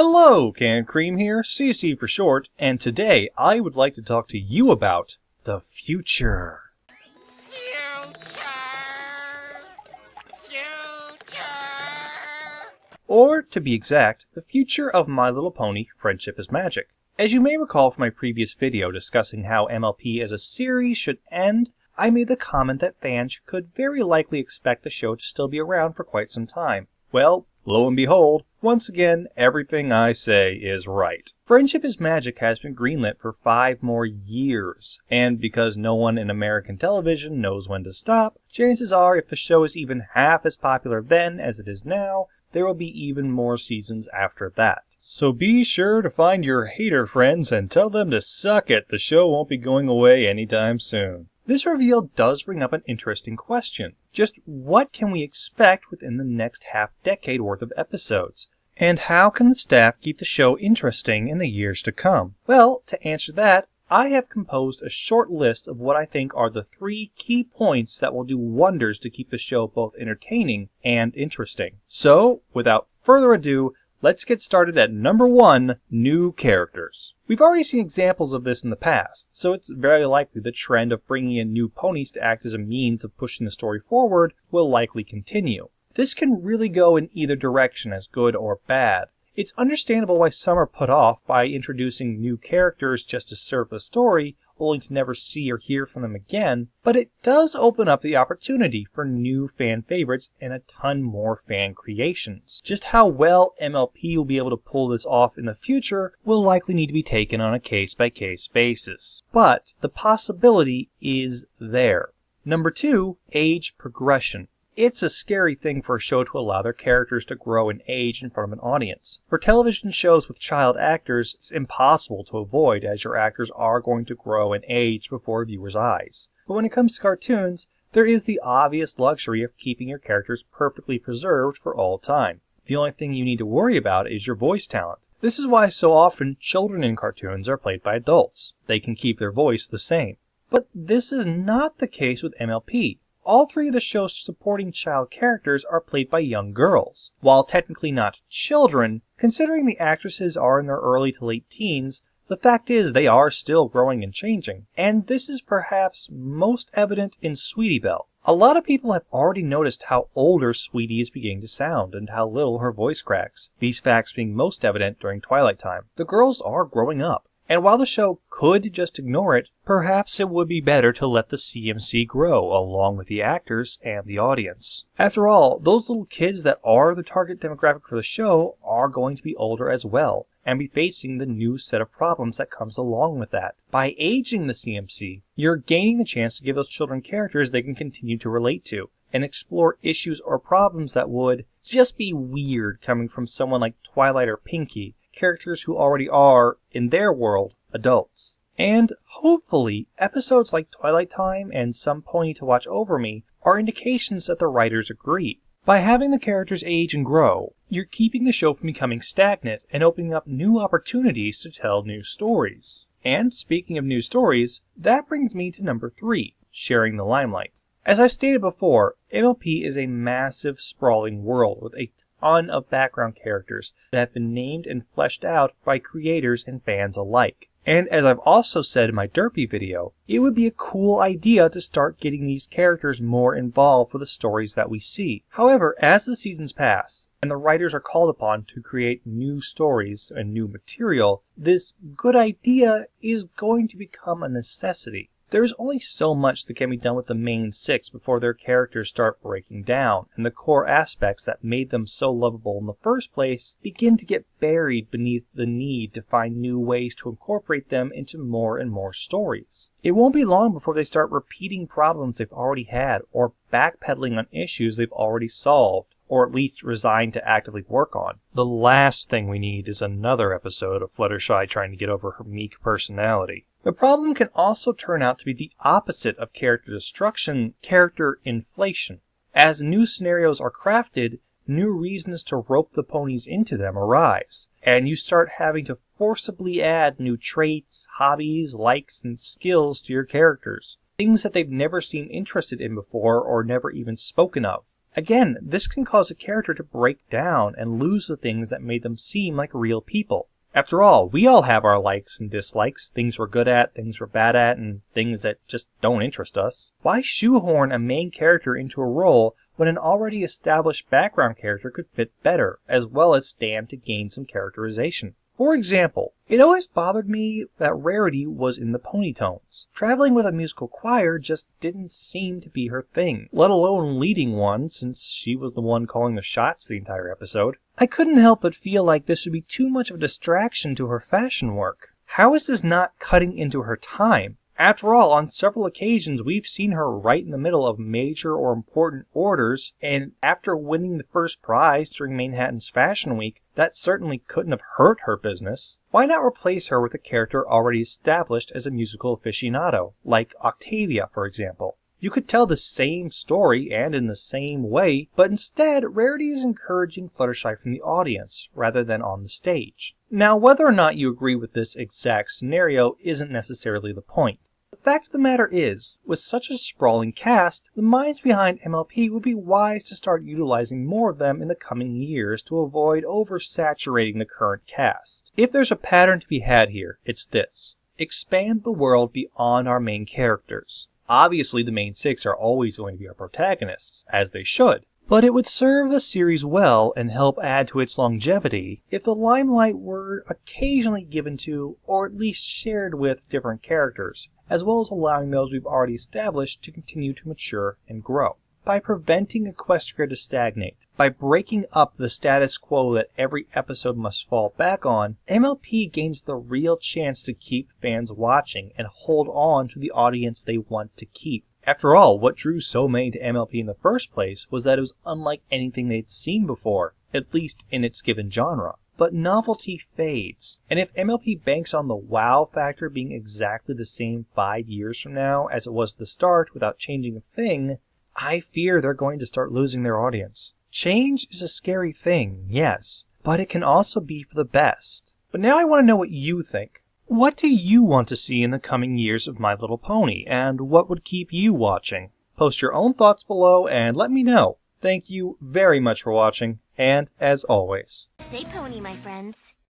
Hello, Canned Cream here, CC for short, and today I would like to talk to you about the future. Or, to be exact, the future of My Little Pony Friendship is Magic. As you may recall from my previous video discussing how MLP as a series should end, I made the comment that fans could very likely expect the show to still be around for quite some time. Well, lo and behold, once again, everything I say is right. Friendship is Magic has been greenlit for 5 more years, and because no one in American television knows when to stop, chances are if the show is even half as popular then as it is now, there will be even more seasons after that. So be sure to find your hater friends and tell them to suck it. The show won't be going away anytime soon. This reveal does bring up an interesting question. Just what can we expect within the next half-decade worth of episodes? And how can the staff keep the show interesting in the years to come? Well, to answer that, I have composed a short list of what I think are the 3 key points that will do wonders to keep the show both entertaining and interesting. So, without further ado, let's get started at number 1, new characters. We've already seen examples of this in the past, so it's very likely the trend of bringing in new ponies to act as a means of pushing the story forward will likely continue. This can really go in either direction, as good or bad. It's understandable why some are put off by introducing new characters just to serve the story, only to never see or hear from them again, but it does open up the opportunity for new fan favorites and a ton more fan creations. Just how well MLP will be able to pull this off in the future will likely need to be taken on a case-by-case basis. But the possibility is there. Number 2, age progression. It's a scary thing for a show to allow their characters to grow in age in front of an audience. For television shows with child actors, it's impossible to avoid, as your actors are going to grow in age before viewers' eyes. But when it comes to cartoons, there is the obvious luxury of keeping your characters perfectly preserved for all time. The only thing you need to worry about is your voice talent. This is why so often children in cartoons are played by adults. They can keep their voice the same. But this is not the case with MLP. All 3 of the show's supporting child characters are played by young girls. While technically not children, considering the actresses are in their early to late teens, the fact is they are still growing and changing. And this is perhaps most evident in Sweetie Belle. A lot of people have already noticed how older Sweetie is beginning to sound and how little her voice cracks, these facts being most evident during Twilight time. The girls are growing up. And while the show could just ignore it, perhaps it would be better to let the CMC grow along with the actors and the audience. After all, those little kids that are the target demographic for the show are going to be older as well and be facing the new set of problems that comes along with that. By aging the CMC, you're gaining the chance to give those children characters they can continue to relate to and explore issues or problems that would just be weird coming from someone like Twilight or Pinkie, characters who already are, in their world, adults. And hopefully, episodes like Twilight Time and Some Pony to Watch Over Me are indications that the writers agree. By having the characters age and grow, you're keeping the show from becoming stagnant and opening up new opportunities to tell new stories. And speaking of new stories, that brings me to number 3, sharing the limelight. As I've stated before, MLP is a massive, sprawling world with a ton of background characters that have been named and fleshed out by creators and fans alike. And as I've also said in my Derpy video, it would be a cool idea to start getting these characters more involved with the stories that we see. However, as the seasons pass, and the writers are called upon to create new stories and new material, this good idea is going to become a necessity. There is only so much that can be done with the main 6 before their characters start breaking down, and the core aspects that made them so lovable in the first place begin to get buried beneath the need to find new ways to incorporate them into more and more stories. It won't be long before they start repeating problems they've already had, or backpedaling on issues they've already solved, or at least resigned to actively work on. The last thing we need is another episode of Fluttershy trying to get over her meek personality. The problem can also turn out to be the opposite of character destruction, character inflation. As new scenarios are crafted, new reasons to rope the ponies into them arise, and you start having to forcibly add new traits, hobbies, likes, and skills to your characters, things that they've never seemed interested in before or never even spoken of. Again, this can cause a character to break down and lose the things that made them seem like real people. After all, we all have our likes and dislikes, things we're good at, things we're bad at, and things that just don't interest us. Why shoehorn a main character into a role when an already established background character could fit better, as well as stand to gain some characterization? For example, it always bothered me that Rarity was in the Ponytones. Traveling with a musical choir just didn't seem to be her thing, let alone leading one, since she was the one calling the shots the entire episode. I couldn't help but feel like this would be too much of a distraction to her fashion work. How is this not cutting into her time? After all, on several occasions we've seen her right in the middle of major or important orders, and after winning the first prize during Manhattan's Fashion Week, that certainly couldn't have hurt her business. Why not replace her with a character already established as a musical aficionado, like Octavia, for example? You could tell the same story and in the same way, but instead, Rarity is encouraging Fluttershy from the audience, rather than on the stage. Now, whether or not you agree with this exact scenario isn't necessarily the point. The fact of the matter is, with such a sprawling cast, the minds behind MLP would be wise to start utilizing more of them in the coming years to avoid oversaturating the current cast. If there's a pattern to be had here, it's this. Expand the world beyond our main characters. Obviously, the main six are always going to be our protagonists, as they should. But it would serve the series well and help add to its longevity if the limelight were occasionally given to, or at least shared with, different characters, as well as allowing those we've already established to continue to mature and grow. By preventing Equestria to stagnate, by breaking up the status quo that every episode must fall back on, MLP gains the real chance to keep fans watching and hold on to the audience they want to keep. After all, what drew so many to MLP in the first place was that it was unlike anything they'd seen before, at least in its given genre. But novelty fades, and if MLP banks on the wow factor being exactly the same 5 years from now as it was at the start without changing a thing, I fear they're going to start losing their audience. Change is a scary thing, yes, but it can also be for the best. But now I want to know what you think. What do you want to see in the coming years of My Little Pony, and what would keep you watching? Post your own thoughts below and let me know. Thank you very much for watching, and as always, stay pony, my friends.